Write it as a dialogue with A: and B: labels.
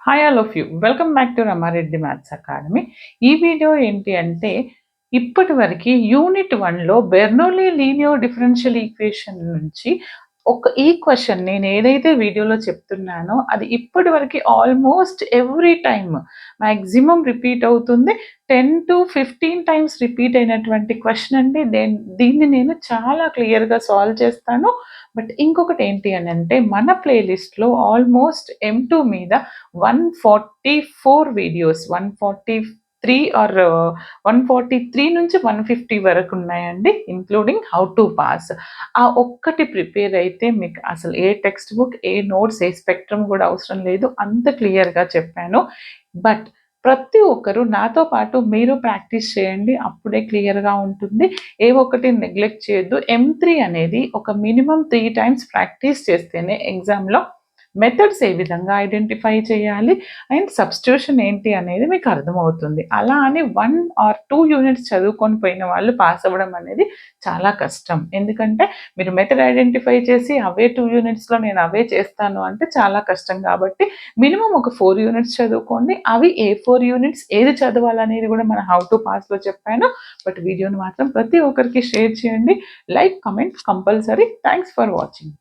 A: Hi all of you. Welcome back to Ramareddy maths academy. ఈ video ఏంటి అంటే, ఇప్పటివరకి యూనిట్ 1లో బెర్నౌలీ లీనియర్ డిఫరెన్షియల్ ఈక్వేషన్ నుంచి ఈ క్వెషన్ నేను ఏదైతే వీడియోలో చెప్తున్నానో అది ఇప్పటివరకి almost every time maximum repeat అవుతుంది. 10 to 15 టైమ్స్ రిపీట్ అయినటువంటి క్వెషన్ అండి. దీన్ని నేను చాలా క్లియర్గా సాల్వ్ చేస్తాను. బట్ ఇంకొకటి ఏంటి అని అంటే, మన ప్లేలిస్ట్లో ఆల్మోస్ట్ M2 మీద 144 వీడియోస్, 143 ఆర్ 143 నుంచి 150 వరకు ఉన్నాయండి, ఇంక్లూడింగ్ హౌ టు పాస్. ఆ ఒక్కటి ప్రిపేర్ అయితే మీకు అసలు ఏ టెక్స్ట్ బుక్, ఏ నోట్స్, ఏ స్పెక్ట్రమ్ కూడా అవసరం లేదు. అంత క్లియర్గా చెప్పాను. బట్ ప్రతి ఒక్కరు నాతో పాటు మీరు ప్రాక్టీస్ చేయండి, అప్పుడే క్లియర్గా ఉంటుంది. ఏ ఒక్కటి నెగ్లెక్ట్ చేయొద్దు. M3 అనేది ఒక మినిమం 3 టైమ్స్ ప్రాక్టీస్ చేస్తేనే ఎగ్జామ్లో మెథడ్స్ ఏ విధంగా ఐడెంటిఫై చేయాలి అండ్ సబ్స్టిట్యూషన్ ఏంటి అనేది మీకు అర్థమవుతుంది. అలా అని 1 or 2 యూనిట్స్ చదువుకొని పోయిన వాళ్ళు పాస్ అవ్వడం అనేది చాలా కష్టం. ఎందుకంటే మీరు మెథడ్ ఐడెంటిఫై చేసి అవే 2 యూనిట్స్లో నేను అవే చేస్తాను అంటే చాలా కష్టం. కాబట్టి మినిమం ఒక 4 యూనిట్స్ చదువుకోండి. అవి ఏ 4 యూనిట్స్ ఏది చదవాలనేది కూడా మన హౌ టు పాస్లో చెప్పాను. బట్ వీడియోని మాత్రం ప్రతి ఒక్కరికి షేర్ చేయండి. Like, comment compulsory. Thanks for watching.